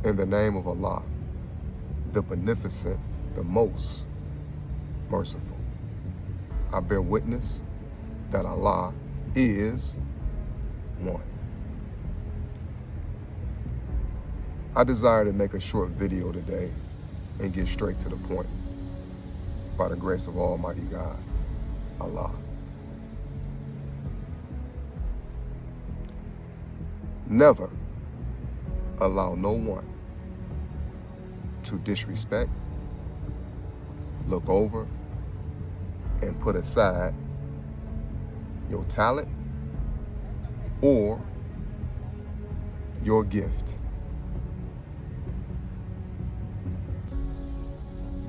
In the name of Allah, the Beneficent, the Most Merciful. I bear witness that Allah is one. I desire to make a short video today and get straight to the point by the grace of Almighty God, Allah. Never allow no one to disrespect, look over, and put aside your talent or your gift.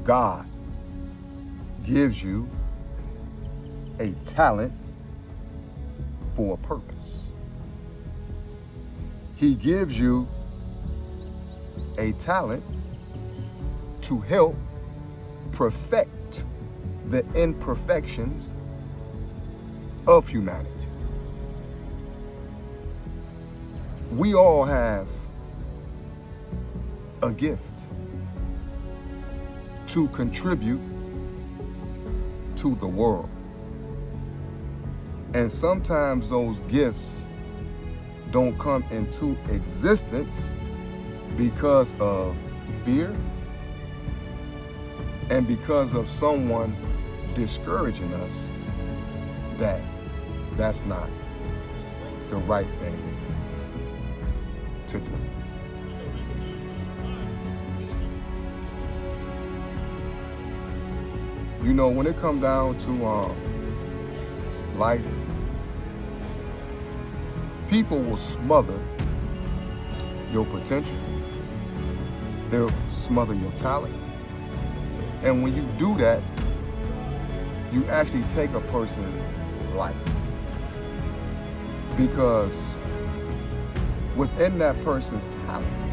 God gives you a talent for a purpose. He gives you a talent to help perfect the imperfections of humanity. We all have a gift to contribute to the world. And sometimes those gifts don't come into existence because of fear and because of someone discouraging us that that's not the right thing to do. You know, when it comes down to life, people will smother your potential. They'll smother your talent. And when you do that, you actually take a person's life. Because within that person's talent,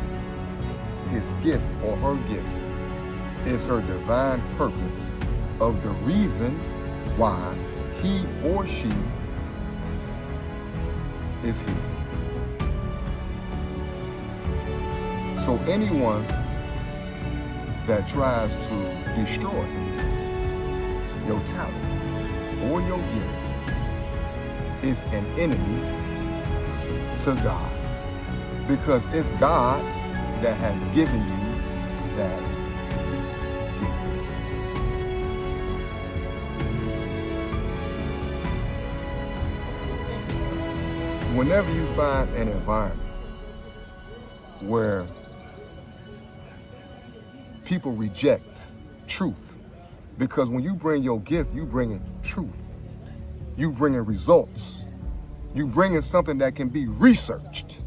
his gift or her gift is her divine purpose of the reason why he or she is here. So anyone that tries to destroy your talent or your gift is an enemy to God, because it's God that has given you that gift. Whenever you find an environment where people reject truth, because when you bring your gift, you bring in truth. You bring in results. You bring in something that can be researched.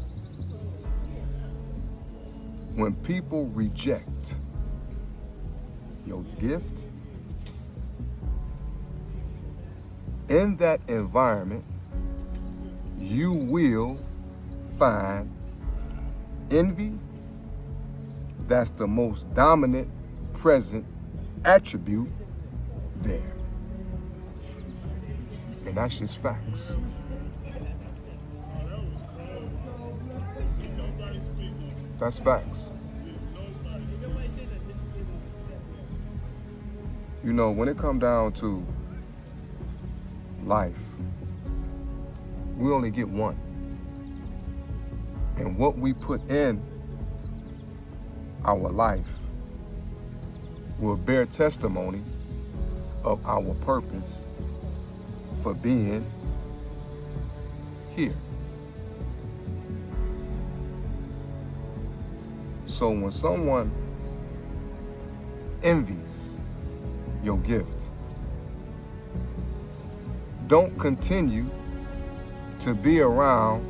When people reject your gift, in that environment, you will find envy. That's the most dominant present attribute there. And that's just facts. That's facts. You know, when it comes down to life, we only get one. And what we put in our life will bear testimony of our purpose for being here. So when someone envies your gift, don't continue to be around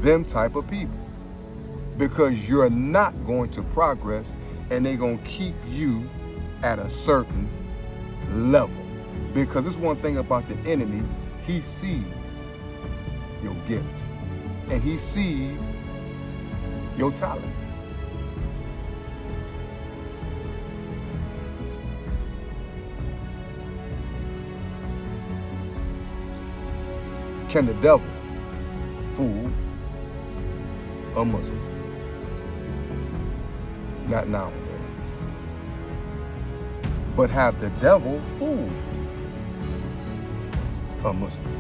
them type of people, because you're not going to progress and they're going to keep you at a certain level. Because it's one thing about the enemy, he sees your gift and he sees your talent. Can the devil fool a Muslim? not nowadays. But have the devil fooled a Muslim?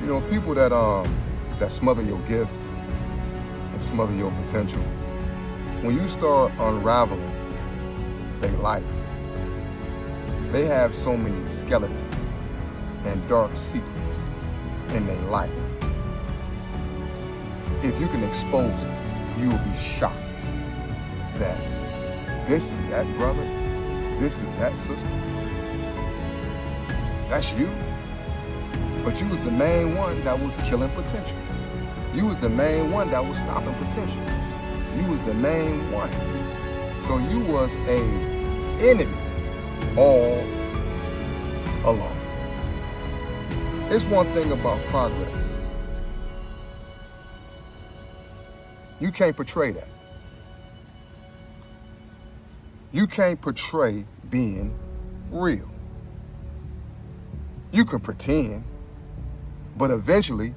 You know, people that smother your gift and smother your potential, when you start unraveling their life, they have so many skeletons and dark secrets in their life. If you can expose it, you will be shocked that this is that brother, this is that sister, that's you. But you was the main one that was killing potential. You was the main one that was stopping potential. You was the main one. So you was an enemy all along. It's one thing about progress. You can't portray that. You can't portray being real. You can pretend, but eventually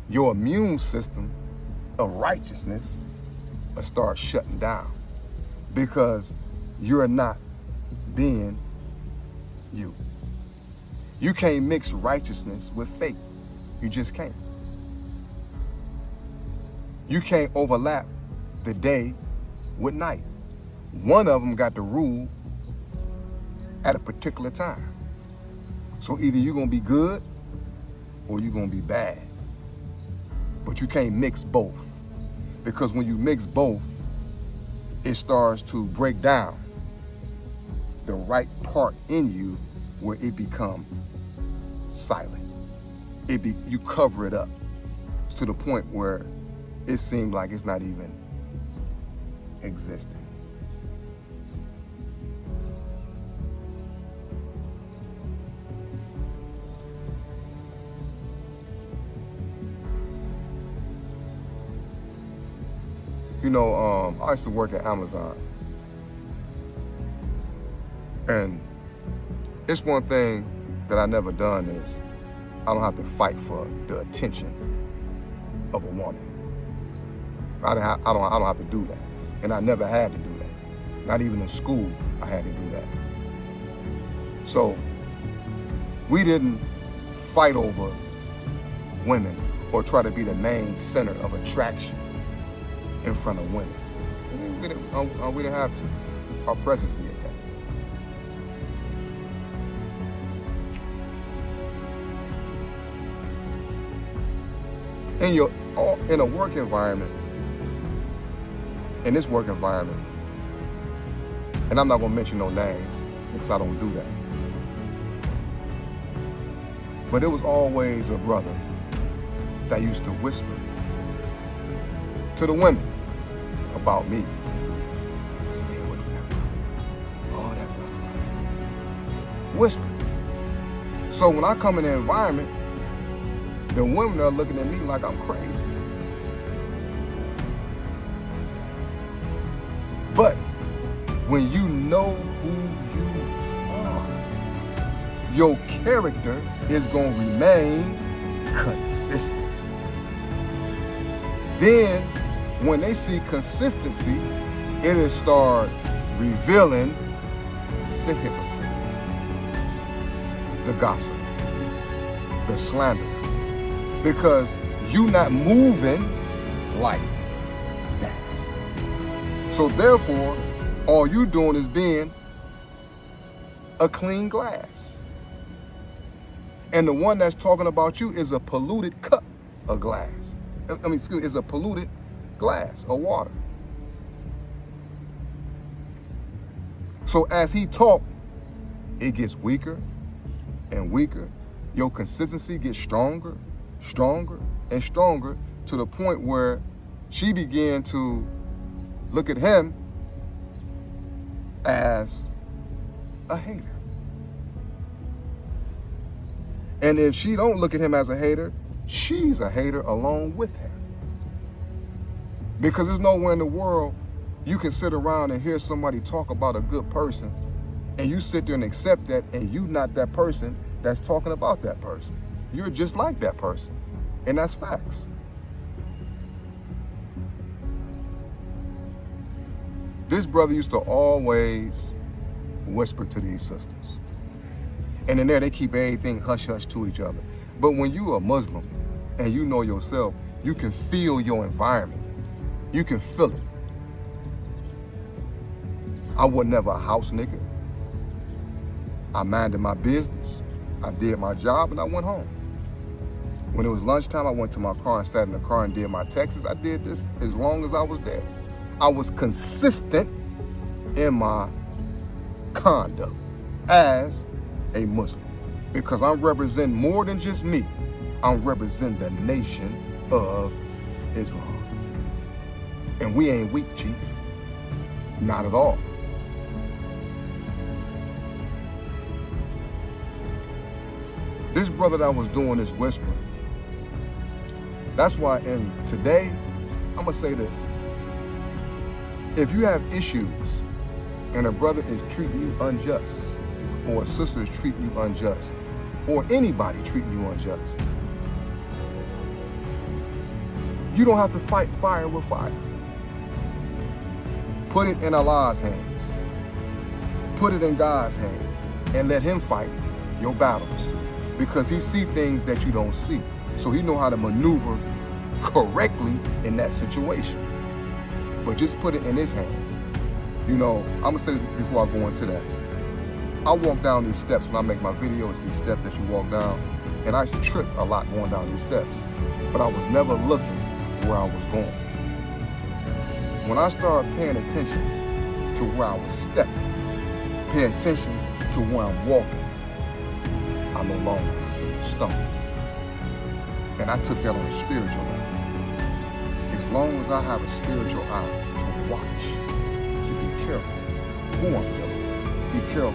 your immune system of righteousness will start shutting down because you're not being you. You can't mix righteousness with faith. You just can't. You can't overlap the day with night. One of them got to rule at a particular time. So either you're gonna be good or you're gonna be bad. But you can't mix both. Because when you mix both, it starts to break down the right part in you where it becomes silent. You cover it up to the point where it seems like it's not even existing. You know, I used to work at Amazon. And it's one thing that I never done is I don't have to fight for the attention of a woman. I don't have to do that. And I never had to do that. Not even in school, I had to do that. So we didn't fight over women or try to be the main center of attraction in front of women. We didn't have to. Our presence did that. In a work environment, in this work environment, and I'm not gonna mention no names because I don't do that, but there was always a brother that used to whisper to the women about me. Stay away from that brother. Oh, that brother. Whisper. So when I come in the environment, the women are looking at me like I'm crazy. But when you know who you are, your character is going to remain consistent. Then, when they see consistency, it'll start revealing the hypocrite, the gossip, the slander, because you not moving like that. So therefore, all you doing is being a clean glass. And the one that's talking about you is a polluted cup of glass. Is a polluted glass of water. So as he talks, it gets weaker and weaker. Your consistency gets stronger, stronger, and stronger to the point where she began to look at him as a hater. And if she don't look at him as a hater, she's a hater along with him. Because there's nowhere in the world you can sit around and hear somebody talk about a good person and you sit there and accept that and you not that person that's talking about that person. You're just like that person. And that's facts. This brother used to always whisper to these sisters. And in there, they keep everything hush-hush to each other. But when you are Muslim and you know yourself, you can feel your environment. You can feel it. I was never a house nigga. I minded my business. I did my job and I went home. When it was lunchtime, I went to my car and sat in the car and did my taxes. I did this as long as I was there. I was consistent in my conduct as a Muslim because I'm representing more than just me. I'm representing the nation of Islam. And we ain't weak, Chief. Not at all. This brother that was doing this whispering, that's why, and today, I'm gonna say this. If you have issues and a brother is treating you unjust, or a sister is treating you unjust, or anybody treating you unjust, you don't have to fight fire with fire. Put it in Allah's hands. Put it in God's hands and let him fight your battles because he sees things that you don't see. So he know how to maneuver correctly in that situation. But just put it in his hands. You know, I'm gonna say this before I go into that. I walk down these steps when I make my videos, these steps that you walk down, and I used to trip a lot going down these steps. But I was never looking where I was going. When I started paying attention to where I was stepping, paying attention to where I'm walking, I no longer stumble. And I took that on a spiritual level. As long as I have a spiritual eye to watch, to be careful who I'm dealing with, be careful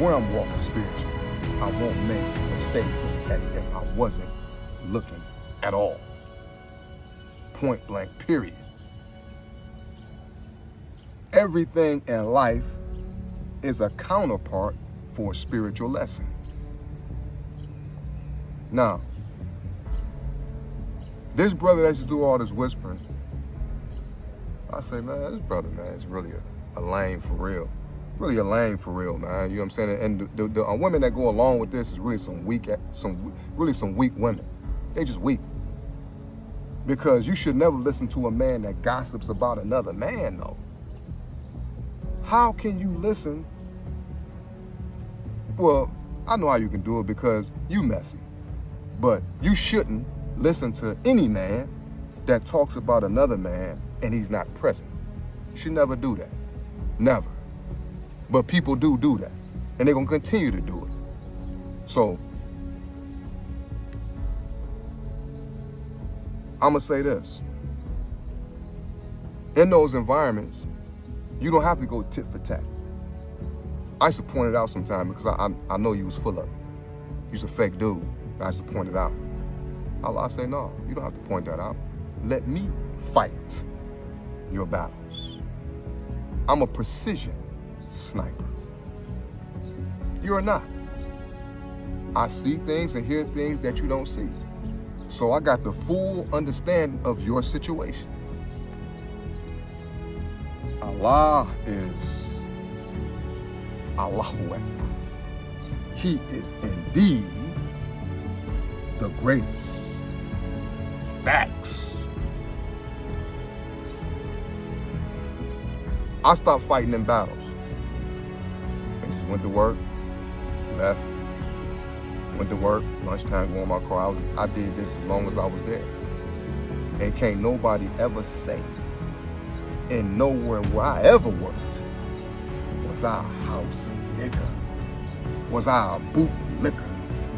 where I'm walking spiritually, I won't make mistakes as if I wasn't looking at all. Point blank, period. Everything in life is a counterpart for a spiritual lesson. Now, this brother that used to do all this whispering, I say, man, this brother, man, is really a lame for real. Really a lame for real, man. You know what I'm saying? And the women that go along with this is really some weak women. They just weak. Because you should never listen to a man that gossips about another man, though. How can you listen? Well, I know how you can do it because you messy. But you shouldn't listen to any man that talks about another man and he's not present. You should never do that. Never. But people do that. And they're going to continue to do it. So, I'm going to say this. In those environments, you don't have to go tit for tat. I used to point it out sometimes because I know you was full of it. You's a fake dude. And I used to point it out. I say, no, you don't have to point that out. Let me fight your battles. I'm a precision sniper. You're not. I see things and hear things that you don't see. So I got the full understanding of your situation. Allah is Allahu Akbar. He is indeed the greatest. Facts. I stopped fighting in battles and just went to work, left, went to work, lunchtime, going in my car. I did this as long as I was there. And can't nobody ever say, and nowhere where I ever worked, was I a house nigga? Was I a boot liquor?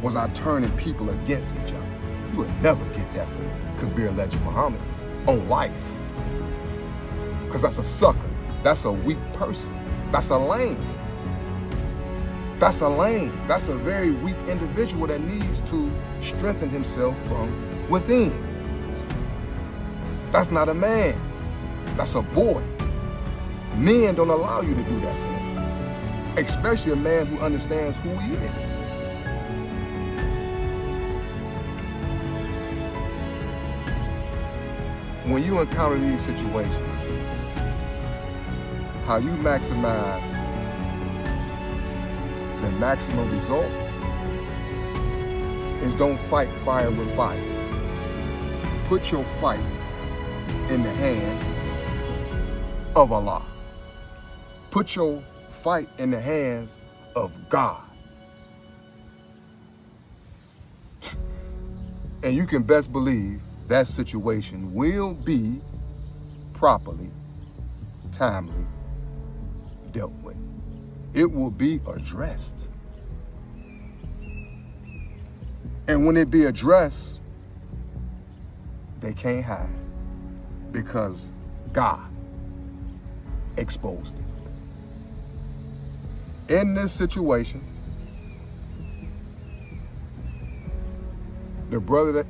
Was I turning people against each other? You would never get that from Kabir Legend Muhammad on life. Because that's a sucker. That's a weak person. That's a lame. That's a lame. That's a very weak individual that needs to strengthen himself from within. That's not a man. That's a boy. Men don't allow you to do that to them. Especially a man who understands who he is. when you encounter these situations, how you maximize the maximum result is don't fight fire with fire. Put your fight in the hands of Allah. Put your fight in the hands of God. And you can best believe that situation will be properly, timely dealt with. It will be addressed. And when it be addressed, they can't hide because God exposed it. In this situation, the brothers,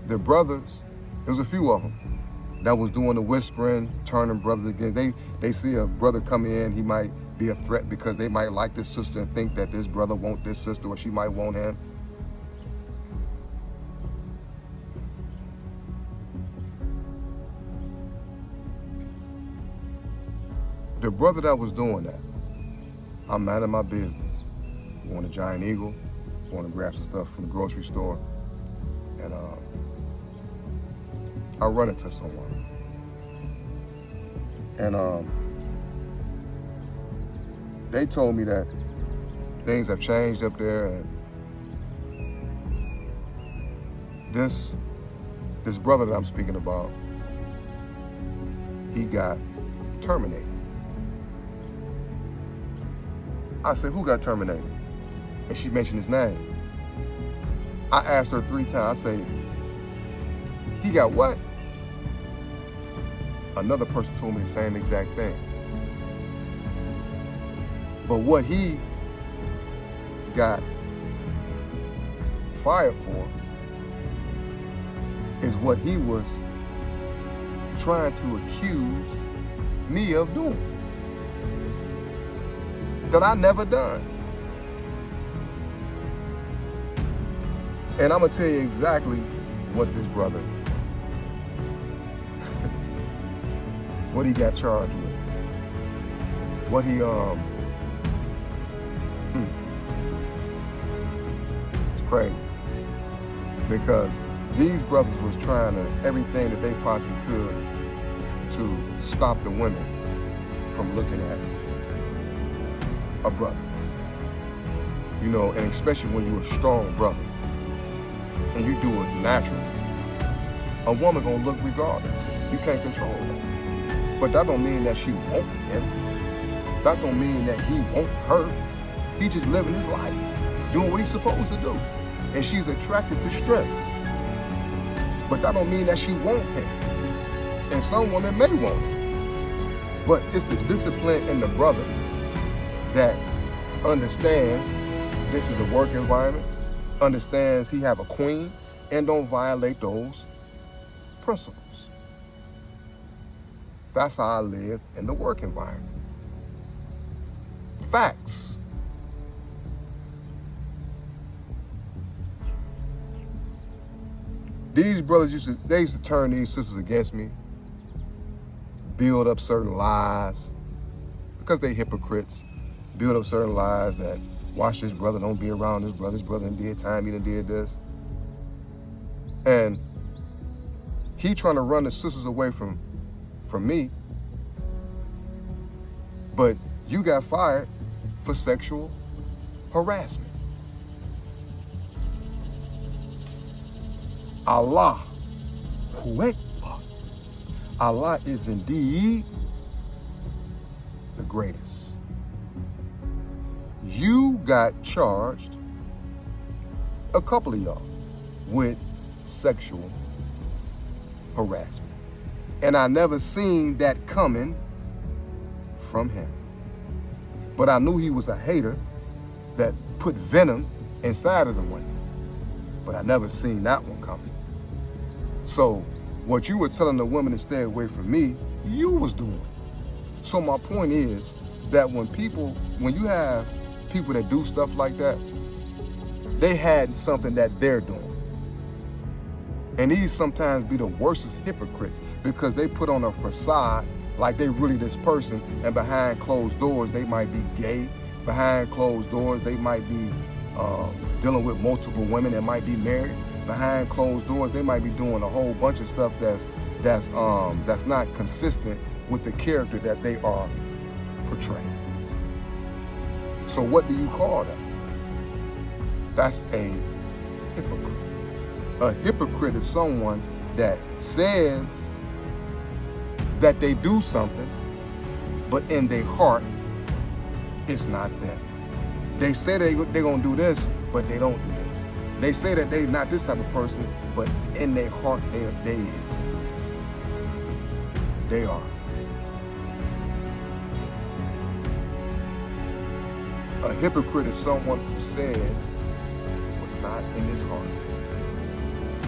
there's a few of them that was doing the whispering, turning brothers against. They see a brother come in, he might be a threat because they might like this sister and think that this brother want this sister or she might want him. The brother that was doing that, I'm minding my business. Going to Giant Eagle, going to grab some stuff from the grocery store, and I run into someone. And they told me that things have changed up there, and this brother that I'm speaking about, he got terminated. I said, who got terminated? And she mentioned his name. I asked her 3 times, I say, he got what? Another person told me the same exact thing. But what he got fired for is what he was trying to accuse me of doing, that I never done. And I'm gonna tell you exactly what this brother, what he got charged with. What he, it's crazy. Because these brothers was trying to, everything that they possibly could to stop the women from looking at a brother. You know, and especially when you're a strong brother and you do it naturally. A woman gonna look regardless. You can't control that. But that don't mean that she won't him. That don't mean that he won't her. He just living his life, doing what he's supposed to do. And she's attracted to strength. But that don't mean that she won't him. And some women may want him. But it's the discipline in the brother that understands this is a work environment, understands he have a queen, and don't violate those principles. That's how I live in the work environment. Facts. These brothers used to turn these sisters against me, build up certain lies, because they hypocrites, build up certain lies that watch this brother, don't be around this brother done did time, he done did this. And he trying to run the sisters away from me, but you got fired for sexual harassment. Allah, Allah is indeed the greatest. You got charged, a couple of y'all, with sexual harassment. And I never seen that coming from him. But I knew he was a hater that put venom inside of the women. But I never seen that one coming. So what you were telling the women to stay away from me, you was doing. So my point is that when you have people that do stuff like that, they had something that they're doing. And these sometimes be the worstest hypocrites because they put on a facade like they really this person, and behind closed doors they might be gay. Behind closed doors they might be dealing with multiple women that might be married. Behind closed doors they might be doing a whole bunch of stuff that's not consistent with the character that they are portraying. So what do you call that? That's a hypocrite. A hypocrite is someone that says that they do something, but in their heart, it's not them. They say they're going to do this, but they don't do this. They say that they're not this type of person, but in their heart, they is. They are. A hypocrite is someone who says what's not in his heart.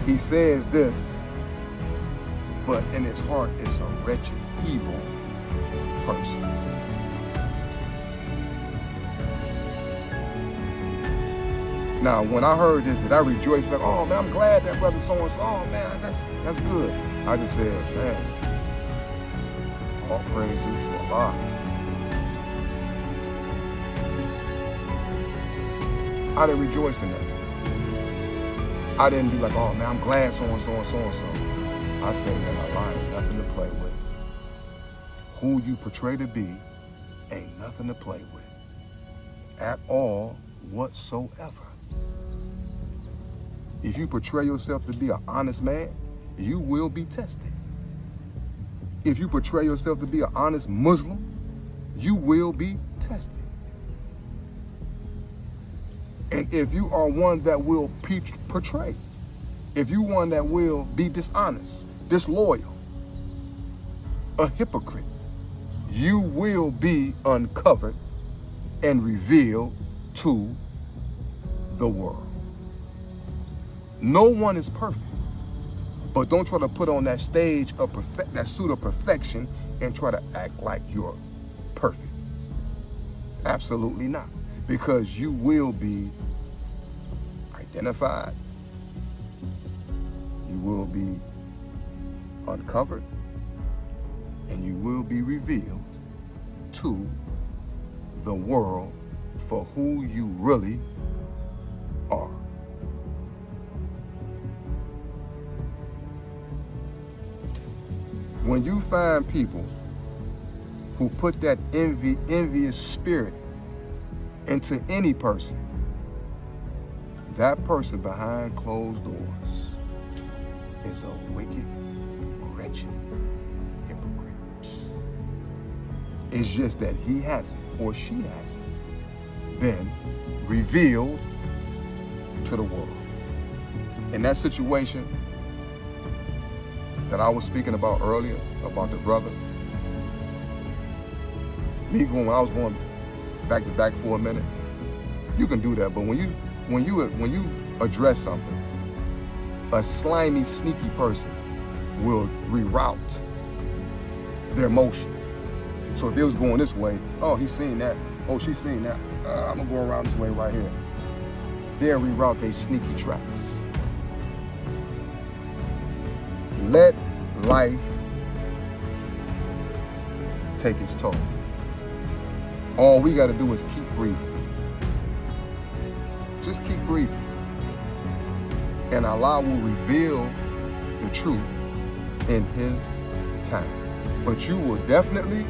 He says this, but in his heart it's a wretched, evil person. Now, when I heard this, did I rejoice back? Oh man, I'm glad that brother so-and-so, oh man, that's good. I just said, man, all praise due to Allah. I didn't rejoice in that. I didn't be like, oh man, I'm glad so-and-so and so-and-so. I said, man, Allah ain't nothing to play with. Who you portray to be ain't nothing to play with at all whatsoever. If you portray yourself to be an honest man, you will be tested. If you portray yourself to be an honest Muslim, you will be tested. And if you are one that will portray, if you one that will be dishonest, disloyal, a hypocrite, you will be uncovered and revealed to the world. No one is perfect, but don't try to put on that stage of that suit of perfection and try to act like you're perfect. Absolutely not, because you will be identified, you will be uncovered, and you will be revealed to the world for who you really are. When you find people who put that envious spirit into any person, that person behind closed doors is a wicked, wretched hypocrite. It's just that he hasn't, or she hasn't, been revealed to the world. In that situation that I was speaking about earlier, about the brother, when I was going back to back for a minute, you can do that, but when you address something, a slimy, sneaky person will reroute their motion. So if it was going this way, oh, he's seen that, oh, she's seen that, I'm gonna go around this way right here. They'll reroute their sneaky tracks. Let life take its toll. All we gotta do is keep breathing. Just keep breathing. And Allah will reveal the truth in His time. But you will definitely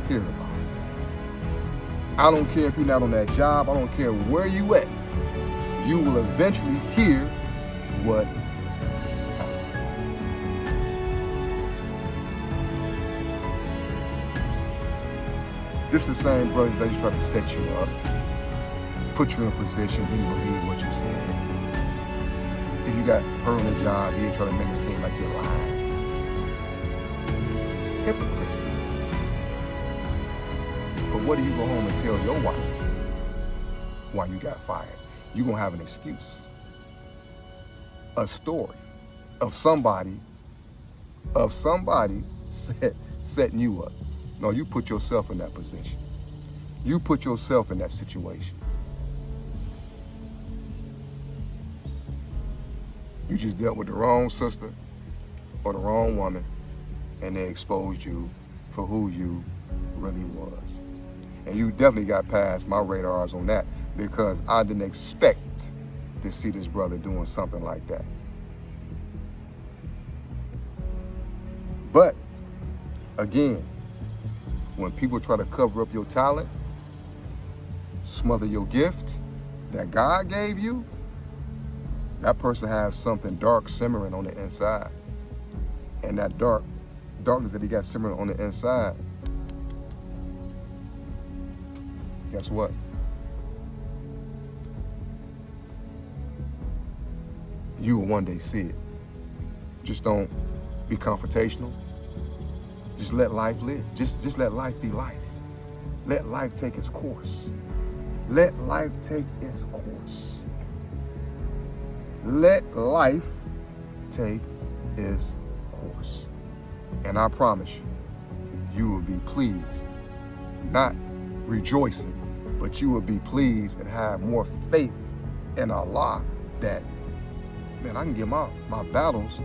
hear about it. I don't care if you're not on that job, I don't care where you at. You will eventually hear what happened. This is the same brother that just try to set you up, put you in a position, didn't believe what you said. If you got her on the job, he ain't trying to make it seem like you're lying. Hypocrite. But what do you go home and tell your wife why you got fired? You're going to have an excuse. A story of somebody setting you up. No, you put yourself in that position. You put yourself in that situation. You just dealt with the wrong sister or the wrong woman, and they exposed you for who you really was. And you definitely got past my radars on that, because I didn't expect to see this brother doing something like that. But again, when people try to cover up your talent, smother your gift that God gave you, that person has something dark simmering on the inside. And that darkness that he got simmering on the inside, guess what? You will one day see it. Just don't be confrontational. Just let life live. Just let life be life. Let life take its course. Let life take its course. Let life take its course. And I promise you, you will be pleased, not rejoicing, but you will be pleased and have more faith in Allah that, man, I can give my battles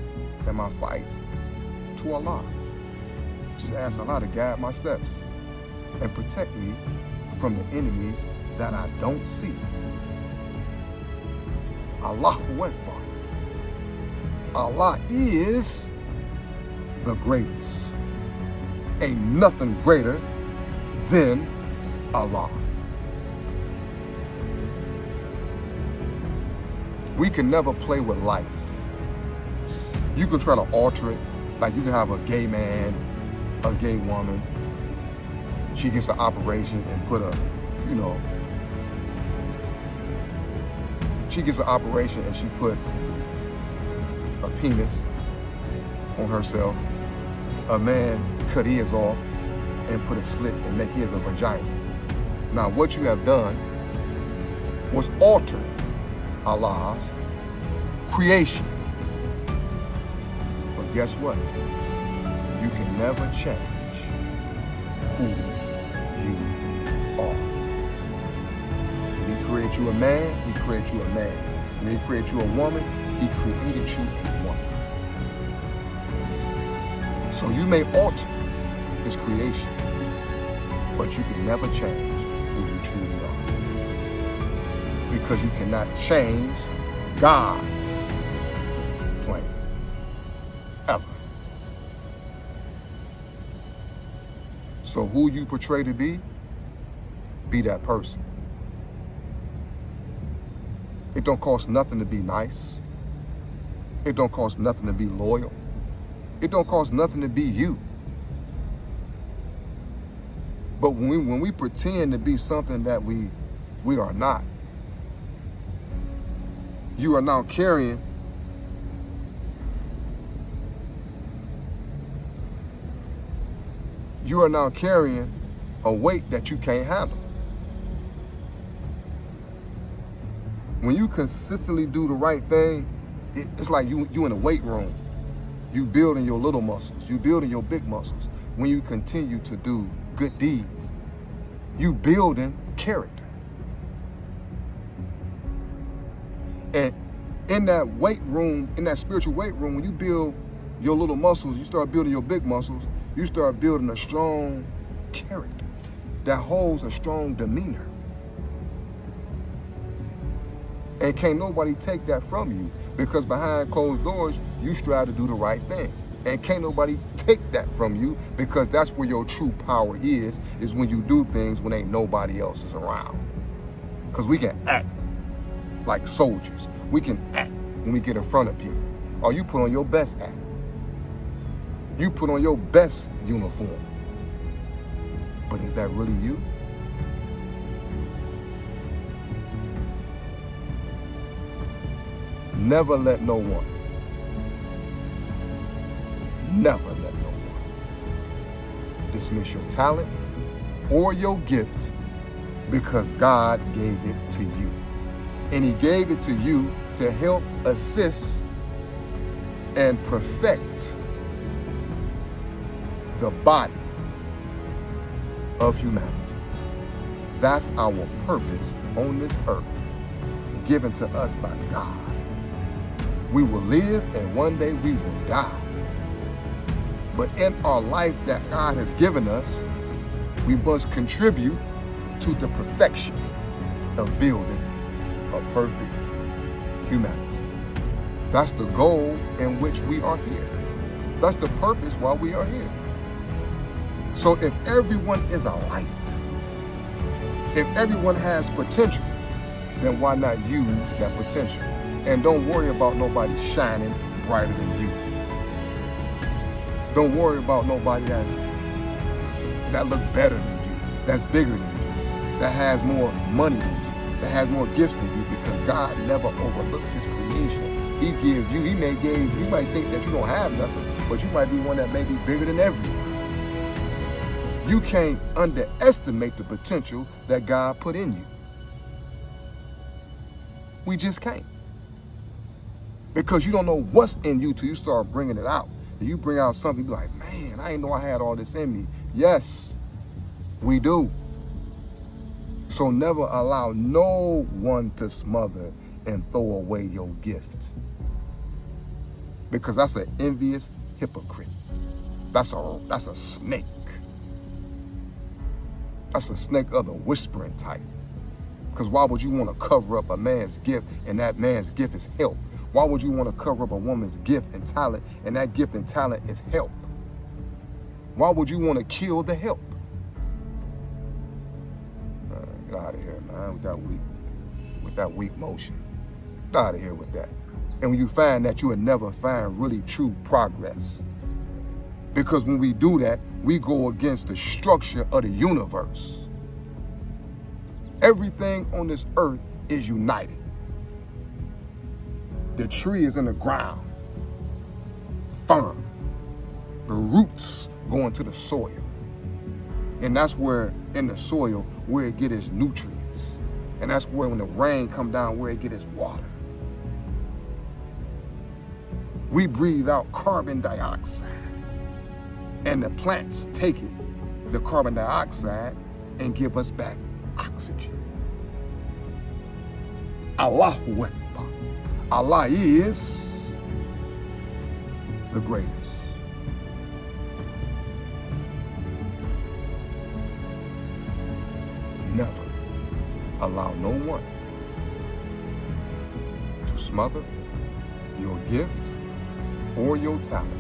and my fights to Allah. Just ask Allah to guide my steps and protect me from the enemies that I don't see. Allahu Akbar. Allah is the greatest. Ain't nothing greater than Allah. We can never play with life. You can try to alter it. Like you can have a gay man, a gay woman. She gets an operation and put a, she gets an operation and she put a penis on herself. A man cut his off and put a slit and make his a vagina. Now what you have done was alter Allah's creation. But guess what? You can never change who you are. When he created you a man, he created you a man. When he created you a woman, he created you a woman. So you may alter his creation, but you can never change who you truly are. Because you cannot change God's plan. Ever. So who you portray to be that person. It don't cost nothing to be nice. It don't cost nothing to be loyal. It don't cost nothing to be you. But when we pretend to be something that we are not, you are now carrying a weight that you can't handle. When you consistently do the right thing, it's like you in a weight room. You building your little muscles. You building your big muscles. When you continue to do good deeds, you building character. And in that weight room, in that spiritual weight room, when you build your little muscles, you start building your big muscles, you start building a strong character that holds a strong demeanor. And can't nobody take that from you, because behind closed doors, you strive to do the right thing. And can't nobody take that from you, because that's where your true power is when you do things when ain't nobody else is around. Because we can act like soldiers. We can act when we get in front of people. Or you put on your best act. You put on your best uniform. But is that really you? Never let no one dismiss your talent or your gift, because God gave it to you. And he gave it to you to help assist and perfect the body of humanity. That's our purpose on this earth, given to us by God. We will live and one day we will die. But in our life that God has given us, we must contribute to the perfection of building a perfect humanity. That's the goal in which we are here. That's the purpose why we are here. So if everyone is a light, if everyone has potential, then why not use that potential? And don't worry about nobody shining brighter than you. Don't worry about nobody that look better than you, that's bigger than you, that has more money than you, that has more gifts than you, because God never overlooks his creation. He gives you, you might think that you don't have nothing, but you might be one that may be bigger than everyone. You can't underestimate the potential that God put in you. We just can't. Because you don't know what's in you till you start bringing it out. And you bring out something, be like, man, I didn't know I had all this in me. Yes, we do. So never allow no one to smother and throw away your gift. Because that's an envious hypocrite. That's a snake. That's a snake of the whispering type. Because why would you want to cover up a man's gift and that man's gift is help? Why would you want to cover up a woman's gift and talent and that gift and talent is help? Why would you want to kill the help? Get out of here, man, with that weak motion. Get out of here with that. And when you find that, you will never find really true progress. Because when we do that, we go against the structure of the universe. Everything on this earth is united. The tree is in the ground, firm. The roots go into the soil. And that's where, in the soil, where it gets its nutrients. And that's where, when the rain comes down, where it gets its water. We breathe out carbon dioxide. And the plants take it, the carbon dioxide, and give us back oxygen. Allahu Akbar. Allah is the greatest. Never allow no one to smother your gift or your talent,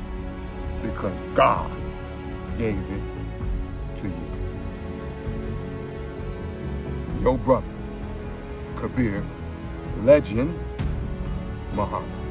because God gave it to you. Your brother, Kabir, Legend Muhammad.